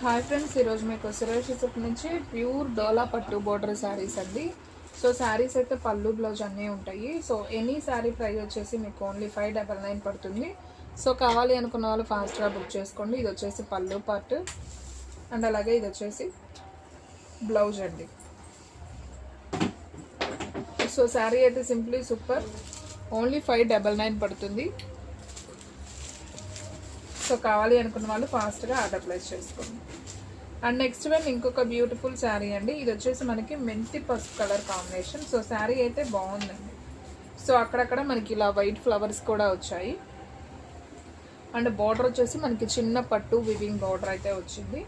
Hi friends, ఈరోజు మీకు Suresh silk నుంచి ప్యూర్ డోలా పట్టు బోర్డర్ శారీస్ అండి. సో శారీస్ అయితే పళ్ళు బ్లౌజ్ అన్నీ ఉంటాయి. సో ఎనీ శారీ ప్రైస్ వచ్చేసి మీకు ఓన్లీ 599 పడుతుంది. సో కావాలి అనుకున్న వాళ్ళు ఫాస్ట్గా బుక్ చేసుకోండి. ఇది వచ్చేసి పళ్ళు పార్ట్ అండ్ అలాగే ఇది వచ్చేసి బ్లౌజ్ అండి. సో శారీ అయితే సింప్లీ సూపర్, ఓన్లీ 599 పడుతుంది. సో కావాలి అనుకున్న వాళ్ళు ఫాస్ట్గా ఆర్డర్ ప్లేస్ చేసుకోండి. అండ్ నెక్స్ట్ వన్ ఇంకొక బ్యూటిఫుల్ శారీ అండి. ఇది వచ్చేసి మనకి మెంతి పసుపు కలర్ కాంబినేషన్. సో శారీ అయితే బాగుందండి. సో అక్కడక్కడ మనకి ఇలా వైట్ ఫ్లవర్స్ కూడా వచ్చాయి. అండ్ బార్డర్ వచ్చేసి మనకి చిన్న పట్టు వివింగ్ బార్డర్ అయితే వచ్చింది.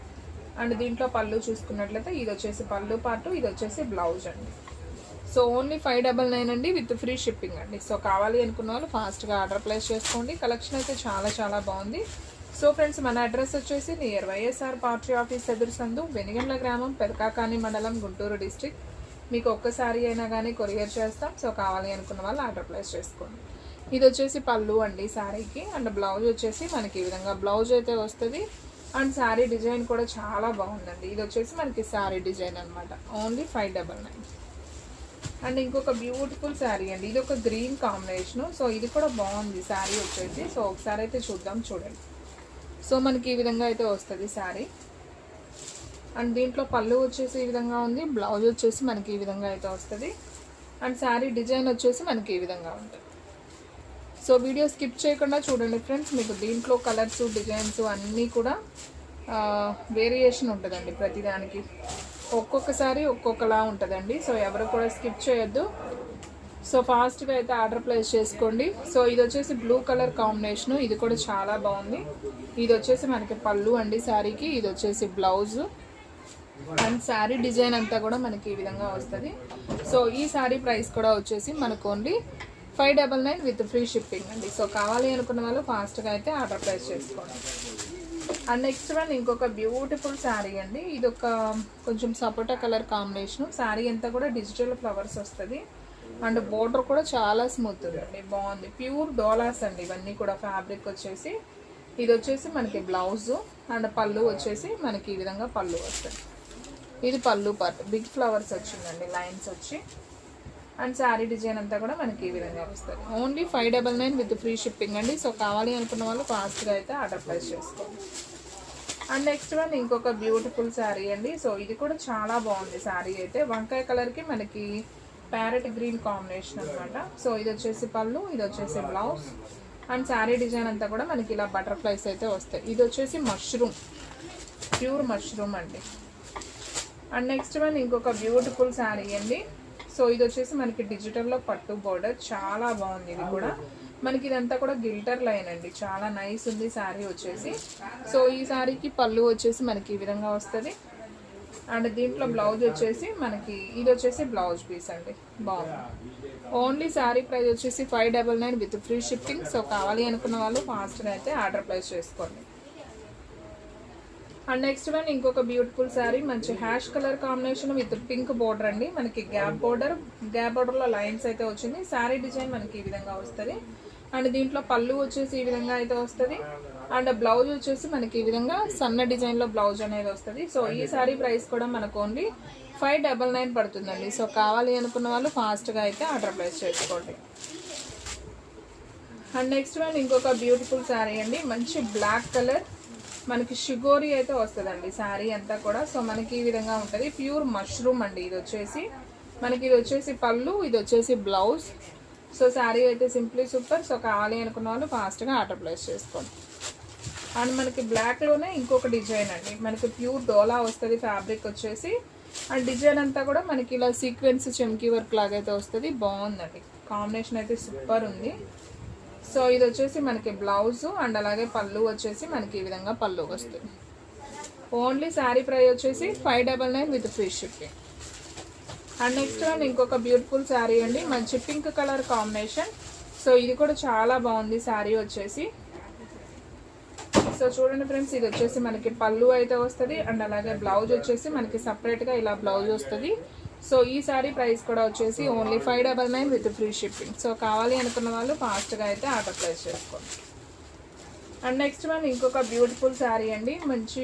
అండ్ దీంట్లో పళ్ళు చూసుకున్నట్లయితే ఇది వచ్చేసి పళ్ళు పార్ట్, ఇది వచ్చేసి బ్లౌజ్ అండి. సో ఓన్లీ 599 అండి, విత్ ఫ్రీ షిప్పింగ్ అండి. సో కావాలి అనుకున్న వాళ్ళు ఫాస్ట్గా ఆర్డర్ ప్లేస్ చేసుకోండి. కలెక్షన్ అయితే చాలా బాగుంది. సో ఫ్రెండ్స్, మన అడ్రస్ వచ్చేసి నియర్ వైఎస్ఆర్ పార్టీ ఆఫీస్ ఎదురు సందు, వెనిగండ్ల గ్రామం, పెదకాకాని మండలం, గుంటూరు డిస్ట్రిక్ట్. మీకు ఒక్కసారి అయినా కానీ కొరియర్ చేస్తాం. సో కావాలి అనుకున్న వాళ్ళు ఆర్డర్ ప్లేస్ చేసుకోండి. ఇది వచ్చేసి పళ్ళు అండి శారీకి. అండ్ బ్లౌజ్ వచ్చేసి మనకి ఈ విధంగా బ్లౌజ్ అయితే వస్తుంది. అండ్ శారీ డిజైన్ కూడా చాలా బాగుందండి. ఇది వచ్చేసి మనకి శారీ డిజైన్ అనమాట. ఓన్లీ 599. అండ్ ఇంకొక బ్యూటిఫుల్ శారీ అండి. ఇది ఒక గ్రీన్ కాంబినేషను. సో ఇది కూడా బాగుంది శారీ వచ్చేసి. సో ఒకసారి అయితే చూడండి. సో మనకి ఈ విధంగా అయితే వస్తుంది శారీ. అండ్ దీంట్లో పళ్ళు వచ్చేసి ఈ విధంగా ఉంది. బ్లౌజ్ వచ్చేసి మనకి ఈ విధంగా అయితే వస్తుంది. అండ్ శారీ డిజైన్ వచ్చేసి మనకి ఈ విధంగా ఉంటుంది. సో వీడియో స్కిప్ చేయకుండా చూడండి ఫ్రెండ్స్. మీకు దీంట్లో కలర్స్, డిజైన్స్ అన్నీ కూడా వేరియేషన్ ఉంటుందండి. ప్రతిదానికి ఒక్కొక్కసారి ఒక్కొక్కలా ఉంటుందండి. సో ఎవరు కూడా స్కిప్ చేయొద్దు. సో ఫాస్ట్గా అయితే ఆర్డర్ ప్లేస్ చేసుకోండి. సో ఇది వచ్చేసి బ్లూ కలర్ కాంబినేషను. ఇది కూడా చాలా బాగుంది. ఇది వచ్చేసి మనకి పళ్ళు అండి శారీకి. ఇది వచ్చేసి బ్లౌజ్. అండ్ శారీ డిజైన్ అంతా కూడా మనకి ఈ విధంగా వస్తుంది. సో ఈ శారీ ప్రైస్ కూడా వచ్చేసి మనకు ఓన్లీ 599 విత్ ఫ్రీ షిప్పింగ్ అండి. సో కావాలి అనుకున్న వాళ్ళు ఫాస్ట్గా అయితే ఆర్డర్ ప్లేస్ చేసుకోండి. అండ్ నెక్స్ట్ వన్ ఇంకొక బ్యూటిఫుల్ శారీ అండి. ఇది ఒక కొంచెం సపోటా కలర్ కాంబినేషను. శారీ అంతా కూడా డిజిటల్ ఫ్లవర్స్ వస్తుంది. అండ్ బోర్డర్ కూడా చాలా స్మూత్ ఉందండి, బాగుంది. ప్యూర్ డోలాస్ అండి ఇవన్నీ కూడా. ఫ్యాబ్రిక్ వచ్చేసి ఇది వచ్చేసి మనకి బ్లౌజు. అండ్ పళ్ళు వచ్చేసి మనకి ఈ విధంగా పళ్ళు వస్తుంది. ఇది పళ్ళు పార్ట్, బిగ్ ఫ్లవర్స్ వచ్చిందండి, లైన్స్ వచ్చి. అండ్ శారీ డిజైన్ అంతా కూడా మనకి ఈ విధంగా వస్తుంది. ఓన్లీ 599 విత్ ఫ్రీ షిప్పింగ్ అండి. సో కావాలి అనుకున్న వాళ్ళు ఫాస్ట్గా అయితే ఆర్డర్ ప్లేస్ చేసుకోండి. అండ్ నెక్స్ట్ వన్ ఇంకొక బ్యూటిఫుల్ శారీ అండి. సో ఇది కూడా చాలా బాగుంది శారీ అయితే. వంకాయ కలర్కి మనకి ప్యారెట్ గ్రీన్ కాంబినేషన్ అనమాట. సో ఇది వచ్చేసి పళ్ళు, ఇది వచ్చేసి బ్లౌజ్. అండ్ శారీ డిజైన్ అంతా కూడా మనకి ఇలా బటర్ఫ్లైస్ అయితే వస్తాయి. ఇది వచ్చేసి మష్రూమ్, ప్యూర్ మష్రూమ్ అండి. అండ్ నెక్స్ట్ వన్ ఇంకొక బ్యూటిఫుల్ శారీ అండి. సో ఇది వచ్చేసి మనకి డిజిటల్లో పట్టు బోర్డర్, చాలా బాగుంది. ఇది కూడా మనకి ఇదంతా కూడా గిల్టర్ లైన్ అండి, చాలా నైస్ ఉంది శారీ వచ్చేసి. సో ఈ శారీకి పళ్ళు వచ్చేసి మనకి ఈ విధంగా వస్తుంది. అండ్ దీంట్లో బ్లౌజ్ వచ్చేసి మనకి ఇది వచ్చేసి బ్లౌజ్ పీస్ అండి, బాగుంది. ఓన్లీ శారీ ప్రైస్ వచ్చేసి 599 విత్ ఫ్రీ షిప్పింగ్. సో కావాలి అనుకున్న వాళ్ళు ఫాస్ట్గా అయితే ఆర్డర్ ప్లేస్ చేసుకోండి. అండ్ నెక్స్ట్ వన్ ఇంకొక బ్యూటిఫుల్ శారీ, మంచి ash colour combination with pink border అండి. మనకి గ్యాప్ బోర్డర్లో లైన్స్ అయితే వచ్చింది. శారీ డిజైన్ మనకి ఈ విధంగా వస్తుంది. అండ్ దీంట్లో పళ్ళు వచ్చేసి ఈ విధంగా అయితే వస్తుంది. అండ్ బ్లౌజ్ వచ్చేసి మనకి ఈ విధంగా సన్న డిజైన్లో బ్లౌజ్ అనేది వస్తుంది. సో ఈ శారీ ప్రైస్ కూడా మనకు ఓన్లీ 599 పడుతుందండి. సో కావాలి అనుకున్న వాళ్ళు ఫాస్ట్గా అయితే ఆర్డర్ ప్లేస్ చేసుకోండి. అండ్ నెక్స్ట్ వన్ ఇంకొక బ్యూటిఫుల్ శారీ అండి. మంచి బ్లాక్ కలర్ మనకి షిగోరి అయితే వస్తుందండి శారీ అంతా కూడా. సో మనకి ఈ విధంగా ఉంటుంది. ప్యూర్ మష్రూమ్ అండి. ఇది వచ్చేసి మనకి ఇది వచ్చేసి పళ్ళు, ఇది వచ్చేసి బ్లౌజ్. సో శారీ అయితే సింప్లీ సూపర్. సో కావాలి అనుకున్న వాళ్ళు ఫాస్ట్గా ఆర్డర్ ప్లేస్ చేసుకోండి. అండ్ మనకి బ్లాక్లోనే ఇంకొక డిజైన్ అండి. మనకి ప్యూర్ డోలా వస్తుంది ఫ్యాబ్రిక్ వచ్చేసి. అండ్ డిజైన్ అంతా కూడా మనకి ఇలా సీక్వెన్స్ చెమ్కీ వర్క్ లాగైతే వస్తుంది, బాగుందండి. కాంబినేషన్ అయితే సూపర్ ఉంది. సో ఇది వచ్చేసి మనకి బ్లౌజు. అండ్ అలాగే పళ్ళు వచ్చేసి మనకి ఈ విధంగా పళ్ళు వస్తుంది. ఓన్లీ శారీ ప్రైస్ వచ్చేసి 599 with free shipping. And next one ఇంకొక బ్యూటిఫుల్ శారీ అండి. మంచి పింక్ కలర్ కాంబినేషన్. సో ఇది కూడా చాలా బాగుంది శారీ వచ్చేసి. సో చూడండి ఫ్రెండ్స్, ఇది వచ్చేసి మనకి పళ్ళు అయితే వస్తుంది. అండ్ అలాగే బ్లౌజ్ వచ్చేసి మనకి సపరేట్గా ఇలా బ్లౌజ్ వస్తుంది. సో ఈ సారీ ప్రైస్ కూడా వచ్చేసి only 599 with free shipping. So కావాలి అనుకున్న వాళ్ళు ఫాస్ట్గా అయితే ఆర్డర్ ప్లేస్ చేసుకోండి. అండ్ నెక్స్ట్ వన్ ఇంకొక బ్యూటిఫుల్ శారీ అండి. మంచి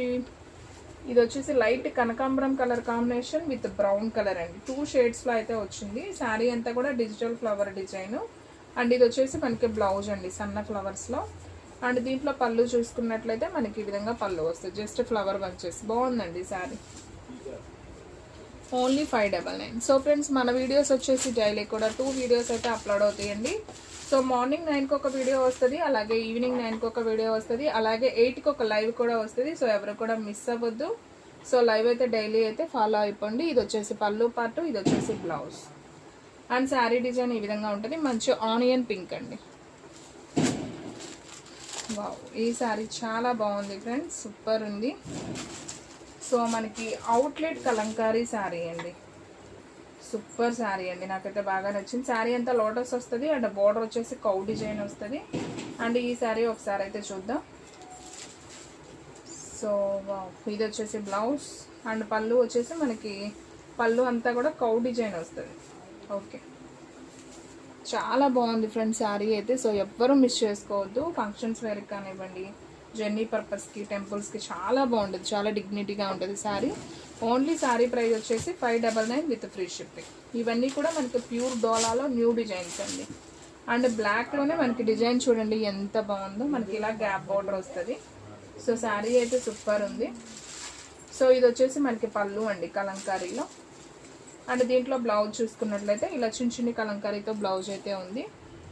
ఇది వచ్చేసి లైట్ కనకాంబరం colour combination with brown colour అండి. 2 షేడ్స్లో అయితే వచ్చింది. శారీ అంతా కూడా డిజిటల్ ఫ్లవర్ డిజైన్. అండ్ ఇది వచ్చేసి మనకి బ్లౌజ్ అండి సన్న ఫ్లవర్స్లో. అండ్ దీంట్లో పళ్ళు చూసుకున్నట్లయితే మనకి ఈ విధంగా పళ్ళు వస్తుంది, జస్ట్ ఫ్లవర్ బంచెస్. బాగుందండి శారీ. ఓన్లీ 599. సో ఫ్రెండ్స్ మన వీడియోస్ వచ్చేసి డైలీ కూడా 2 వీడియోస్ అయితే అప్లోడ్ అవుతాయండి. సో మార్నింగ్ 9కి ఒక వీడియో వస్తుంది, అలాగే ఈవినింగ్ 9కి ఒక వీడియో వస్తుంది, అలాగే 8కి ఒక లైవ్ కూడా వస్తుంది. సో ఎవరు కూడా మిస్ అవ్వద్దు. సో లైవ్ అయితే డైలీ అయితే ఫాలో అయిపోండి. ఇది వచ్చేసి పళ్ళు పార్ట్, ఇది వచ్చేసి బ్లౌజ్. అండ్ శారీ డిజైన్ ఈ విధంగా ఉంటుంది. మంచి ఆనియన్ పింక్ అండి. వావ్, ఈ శారీ చాలా బాగుంది ఫ్రెండ్స్, సూపర్ ఉంది. సో మనకి అవుట్లెట్ కలంకారీ శారీ అండి, సూపర్ శారీ అండి. నాకైతే బాగా నచ్చింది. శారీ అంతా లోటస్ వస్తుంది అండ్ బోర్డర్ వచ్చేసి కౌ డిజైన్ వస్తుంది. అండ్ ఈ శారీ ఒకసారి అయితే చూద్దాం. సో ఇది వచ్చేసి బ్లౌజ్ అండ్ పళ్ళు వచ్చేసి మనకి పళ్ళు అంతా కూడా కౌ డిజైన్ వస్తుంది. ఓకే, చాలా బాగుంది ఫ్రెండ్స్ శారీ అయితే. సో ఎవ్వరూ మిస్ చేసుకోవద్దు. ఫంక్షన్స్ వేర్కి కానివ్వండి, జర్నీ పర్పస్కి, టెంపుల్స్కి చాలా బాగుంటుంది, చాలా డిగ్నిటీగా ఉంటుంది శారీ. ఓన్లీ శారీ ప్రైస్ వచ్చేసి 599 విత్ ఫ్రీ షిప్పింగ్. ఇవన్నీ కూడా మనకి ప్యూర్ డోలాలో న్యూ డిజైన్స్ అండి. అండ్ బ్లాక్లోనే మనకి డిజైన్ చూడండి ఎంత బాగుందో. మనకి ఇలా గ్యాప్ బోర్డర్ వస్తుంది. సో శారీ అయితే సూపర్ ఉంది. సో ఇది వచ్చేసి మనకి పళ్ళు అండి కలంకారీలో. అండ్ దీంట్లో బ్లౌజ్ చూసుకున్నట్లయితే ఇలా చిన్న చిన్న కలంకారీతో బ్లౌజ్ అయితే ఉంది.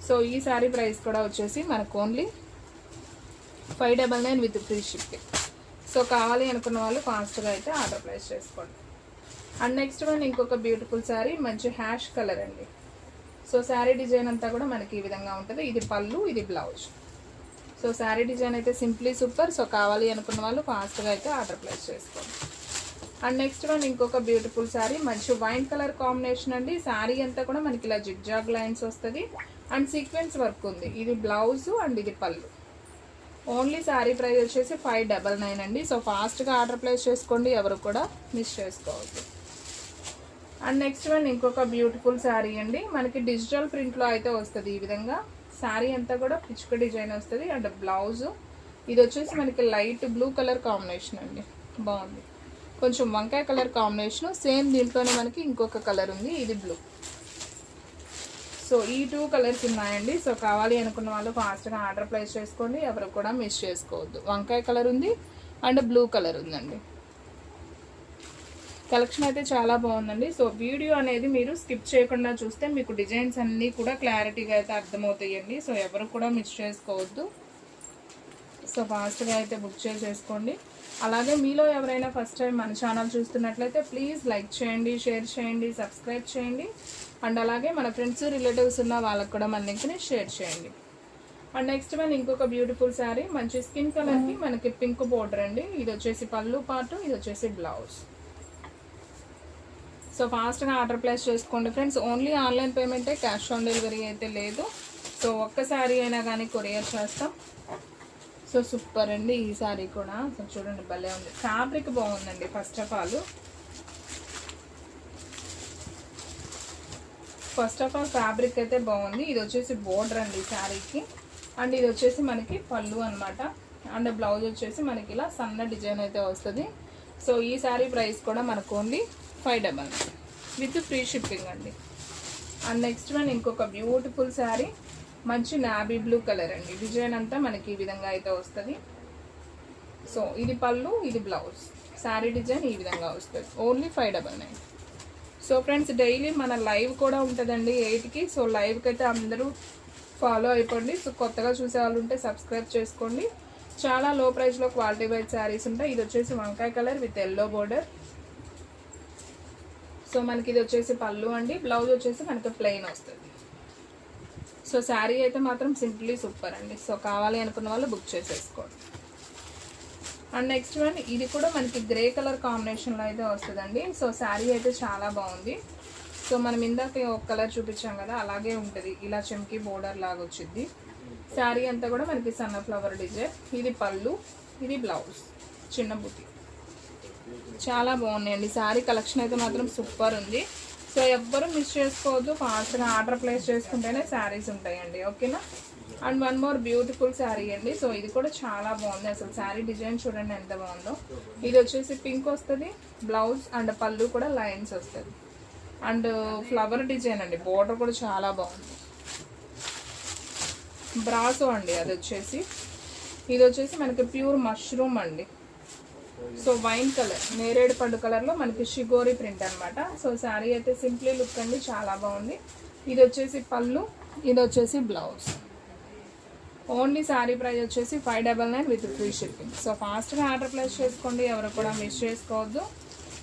సో ఈ శారీ ప్రైస్ కూడా వచ్చేసి మనకు only 599 with free shipping. So కావాలి అనుకున్న వాళ్ళు ఫాస్ట్గా అయితే ఆర్డర్ ప్లేస్ చేసుకోండి. అండ్ నెక్స్ట్ వన్ ఇంకొక బ్యూటిఫుల్ శారీ, మంచి హ్యాష్ కలర్ అండి. సో శారీ డిజైన్ అంతా కూడా మనకి ఈ విధంగా ఉంటుంది. ఇది పళ్ళు, ఇది బ్లౌజ్. సో శారీ డిజైన్ అయితే సింప్లీ సూపర్. సో కావాలి అనుకున్న వాళ్ళు ఫాస్ట్గా అయితే ఆర్డర్ ప్లేస్ చేసుకోండి. అండ్ నెక్స్ట్ వన్ ఇంకొక బ్యూటిఫుల్ శారీ, మంచి వైన్ కలర్ కాంబినేషన్ అండి. శారీ అంతా కూడా మనకి ఇలా జిగ్జాగ్ లైన్స్ వస్తుంది అండ్ సీక్వెన్స్ వర్క్ ఉంది. ఇది బ్లౌజ్ అండ్ ఇది పళ్ళు. ఓన్లీ శారీ ప్రైస్ వచ్చేసి 599 అండి. సో ఫాస్ట్గా ఆర్డర్ ప్లేస్ చేసుకోండి, ఎవరు కూడా మిస్ చేసుకోవద్దు. అండ్ నెక్స్ట్ వన్ ఇంకొక బ్యూటిఫుల్ శారీ అండి. మనకి డిజిటల్ ప్రింట్లో అయితే వస్తుంది ఈ విధంగా. శారీ అంతా కూడా పిచ్చుక డిజైన్ వస్తుంది అండ్ బ్లౌజ్. ఇది వచ్చేసి మనకి లైట్ బ్లూ కలర్ కాంబినేషన్ అండి, బాగుంది. కొంచెం వంకాయ కలర్ కాంబినేషన్. సేమ్ దీంట్లోనే మనకి ఇంకొక కలర్ ఉంది, ఇది బ్లూ. సో ఈ 2 కలర్స్ ఉన్నాయండి. సో కావాలి అనుకున్న వాళ్ళు ఫాస్ట్గా ఆర్డర్ ప్లేస్ చేసుకోండి, ఎవరు కూడా మిస్ చేసుకోవద్దు. వంకాయ కలర్ ఉంది అండ్ బ్లూ కలర్ ఉందండి. కలెక్షన్ అయితే చాలా బాగుందండి. సో వీడియో అనేది మీరు స్కిప్ చేయకుండా చూస్తే మీకు డిజైన్స్ అన్నీ కూడా క్లారిటీగా అయితే అర్థమవుతాయండి. సో ఎవరు కూడా మిస్ చేసుకోవద్దు. సో ఫాస్ట్గా అయితే బుక్ చేసేసుకోండి. అలాగే మీలో ఎవరైనా ఫస్ట్ టైం మన ఛానల్ చూస్తున్నట్లయితే ప్లీజ్ లైక్ చేయండి, షేర్ చేయండి, సబ్స్క్రైబ్ చేయండి. అండ్ అలాగే మన ఫ్రెండ్స్ రిలేటివ్స్ ఉన్న వాళ్ళకి కూడా మన లింక్ని షేర్ చేయండి. అండ్ నెక్స్ట్ వన్ ఇంకొక బ్యూటిఫుల్ శారీ, మంచి స్కిన్ కలర్కి మనకి పింక్ బోర్డర్ అండి. ఇది వచ్చేసి పళ్ళు పార్ట్, ఇది వచ్చేసి బ్లౌజ్. సో ఫాస్ట్గా ఆర్డర్ ప్లేస్ చేసుకోండి ఫ్రెండ్స్. ఓన్లీ ఆన్లైన్ పేమెంటే, క్యాష్ ఆన్ డెలివరీ అయితే లేదు. సో ఒక్కసారి అయినా కానీ కొరియర్ చేస్తాం. సో సూపర్ అండి ఈ శారీ కూడా. సో చూడండి భలే ఉంది, ఫ్యాబ్రిక్ బాగుందండి. ఫస్ట్ ఆఫ్ ఆల్ ఫ్యాబ్రిక్ అయితే బాగుంది. ఇది వచ్చేసి బోర్డర్ అండి శారీకి. అండ్ ఇది వచ్చేసి మనకి పళ్ళు అనమాట. అండ్ బ్లౌజ్ వచ్చేసి మనకి ఇలా సన్న డిజైన్ అయితే వస్తుంది. సో ఈ శారీ ప్రైస్ కూడా మనకు ఓన్లీ 599 విత్ ఫ్రీ షిప్పింగ్ అండి. అండ్ నెక్స్ట్ వన్ ఇంకొక బ్యూటిఫుల్ శారీ, మంచి నాబీ బ్లూ కలర్ అండి. డిజైన్ అంతా మనకి ఈ విధంగా అయితే వస్తుంది. సో ఇది పళ్ళు, ఇది బ్లౌజ్. శారీ డిజైన్ ఈ విధంగా వస్తుంది. ఓన్లీ 599. సో ఫ్రెండ్స్ డైలీ మన లైవ్ కూడా ఉంటుందండి 8కి. సో లైవ్కి అయితే అందరూ ఫాలో అయిపోండి. సో కొత్తగా చూసే వాళ్ళు ఉంటే సబ్స్క్రైబ్ చేసుకోండి. చాలా లో ప్రైస్లో క్వాలిటీ వైజ్ శారీస్ ఉంటాయి. ఇది వచ్చేసి వంకాయ colour with yellow border. So మనకి ఇది వచ్చేసి పళ్ళు అండి. బ్లౌజ్ వచ్చేసి మనకి ప్లెయిన్ వస్తుంది. సో శారీ అయితే మాత్రం సింప్లీ సూపర్ అండి. సో కావాలి అనుకున్న వాళ్ళు బుక్ చేసేసుకోండి. అండ్ నెక్స్ట్ వన్ ఇది కూడా మనకి గ్రే కలర్ కాంబినేషన్లో అయితే వస్తుందండి. సో శారీ అయితే చాలా బాగుంది. సో మనం ఇందాక ఒక కలర్ చూపించాం కదా, అలాగే ఉంటుంది. ఇలా చెమ్కి బోర్డర్ లాగా వచ్చింది. శారీ అంతా కూడా మనకి సన్న ఫ్లవర్ డిజైన్. ఇది పళ్ళు, ఇది బ్లౌజ్, చిన్న బుట్టి. చాలా బాగున్నాయండి. శారీ కలెక్షన్ అయితే మాత్రం సూపర్ ఉంది. సో ఎవ్వరూ మిస్ చేసుకోవద్దు. ఫాస్ట్గా ఆర్డర్ ప్లేస్ చేసుకుంటేనే శారీస్ ఉంటాయండి. ఓకేనా? And one more beautiful sari అండి. సో ఇది కూడా చాలా బాగుంది, అసలు శారీ డిజైన్ చూడండి ఎంత బాగుందో. ఇది వచ్చేసి పింక్ వస్తుంది, బ్లౌజ్ అండ్ పళ్ళు కూడా లైన్స్ వస్తుంది అండ్ ఫ్లవర్ డిజైన్ అండి. బోర్డర్ కూడా చాలా బాగుంది. బ్రాసో అండి అది వచ్చేసి. ఇది వచ్చేసి మనకి ప్యూర్ మష్రూమ్ అండి. సో వైన్ కలర్, నేరేడు పండు కలర్లో మనకి షిగోరి ప్రింట్ అనమాట. సో శారీ అయితే సింప్లీ లుక్ అండి, చాలా బాగుంది. ఇది వచ్చేసి పళ్ళు, ఇది వచ్చేసి బ్లౌజ్. ఓన్లీ శారీ ప్రైస్ వచ్చేసి 599 విత్ ఫ్రీ షిప్పింగ్. సో ఫాస్ట్గా ఆర్డర్ ప్లేస్ చేసుకోండి, ఎవరు కూడా మిస్ చేసుకోవద్దు.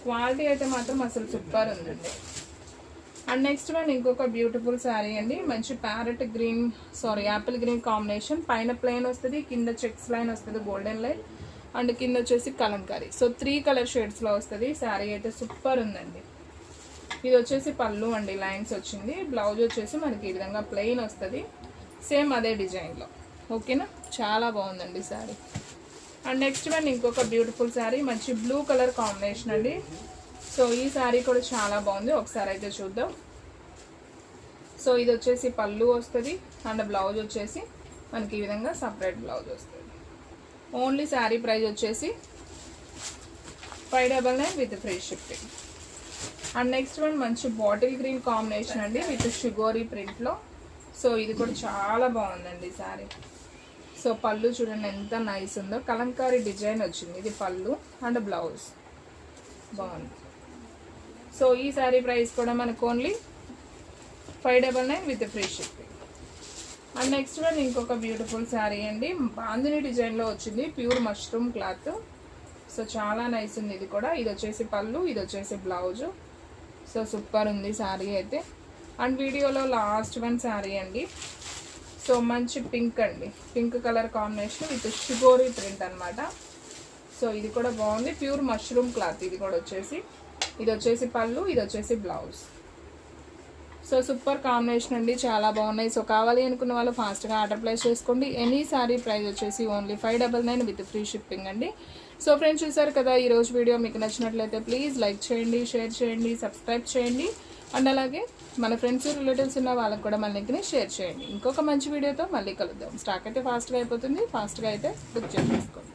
క్వాలిటీ అయితే మాత్రం అసలు సూపర్ ఉందండి. అండ్ నెక్స్ట్ వన్ ఇంకొక బ్యూటిఫుల్ శారీ అండి. మంచి parrot green, Apple green combination. పైన ప్లెయిన్ వస్తుంది, కింద చెక్స్ లైన్ వస్తుంది, గోల్డెన్ లైన్ అండ్ కింద వచ్చేసి కలంకారీ. సో 3 కలర్ షేడ్స్లో వస్తుంది. శారీ అయితే సూపర్ ఉందండి. ఇది వచ్చేసి పళ్ళు అండి, లైన్స్ వచ్చింది. బ్లౌజ్ వచ్చేసి మనకి ఈ విధంగా ప్లెయిన్ వస్తుంది, సేమ్ అదే డిజైన్లో. ఓకేనా, చాలా బాగుందండి శారీ. అండ్ నెక్స్ట్ వన్ ఇంకొక బ్యూటిఫుల్ శారీ, మంచి బ్లూ కలర్ కాంబినేషన్ అండి. సో ఈ శారీ కూడా చాలా బాగుంది, ఒకసారి అయితే చూద్దాం. సో ఇది వచ్చేసి పళ్ళు వస్తుంది అండ్ బ్లౌజ్ వచ్చేసి మనకి ఈ విధంగా సపరేట్ బ్లౌజ్ వస్తుంది. ఓన్లీ శారీ ప్రైస్ వచ్చేసి 599 with free shipping. And next one మంచి బాటిల్ గ్రీన్ కాంబినేషన్ అండి విత్ షిగోరీ ప్రింట్లో. సో ఇది కూడా చాలా బాగుందండి శారీ. సో పళ్ళు చూడండి ఎంత నైస్ ఉందో, కలంకారీ డిజైన్ వచ్చింది. ఇది పళ్ళు అండ్ బ్లౌజ్ బాగుంది. సో ఈ శారీ ప్రైస్ కూడా మనకు only 599 with free shipping. And next one ఇంకొక బ్యూటిఫుల్ శారీ అండి, బాందిని డిజైన్లో వచ్చింది, ప్యూర్ మష్రూమ్ క్లాత్. సో చాలా నైస్ ఉంది ఇది కూడా. ఇది వచ్చేసి పళ్ళు, ఇది వచ్చేసి బ్లౌజు. సో సూపర్ ఉంది శారీ అయితే. అండ్ వీడియోలో లాస్ట్ వన్ శారీ అండి. సో మంచి పింక్ అండి, pink colour combination with shibori print అనమాట. సో ఇది కూడా బాగుంది, ప్యూర్ మష్రూమ్ క్లాత్. ఇది కూడా వచ్చేసి, ఇది వచ్చేసి పళ్ళు, ఇది వచ్చేసి బ్లౌజ్. సో సూపర్ కాంబినేషన్ అండి, చాలా బాగున్నాయి. సో కావాలి అనుకున్న వాళ్ళు ఫాస్ట్గా ఆర్డర్ ప్లేస్ చేసుకోండి. ఎనీ శారీ ప్రైస్ వచ్చేసి ఓన్లీ 599 విత్ ఫ్రీ షిప్పింగ్ అండి. సో ఫ్రెండ్స్ చూసారు కదా, ఈరోజు వీడియో మీకు నచ్చినట్లయితే ప్లీజ్ లైక్ చేయండి, షేర్ చేయండి, సబ్స్క్రైబ్ చేయండి అండ్ అలాగే మన ఫ్రెండ్స్ రిలేటివ్స్ ఉన్న వాళ్ళకి కూడా మన లింక్ని షేర్ చేయండి. ఇంకొక మంచి వీడియోతో మళ్ళీ కలుద్దాం. స్టాక్ అయితే ఫాస్ట్గా అయిపోతుంది, ఫాస్ట్గా అయితే బుక్ చేసేసుకోండి.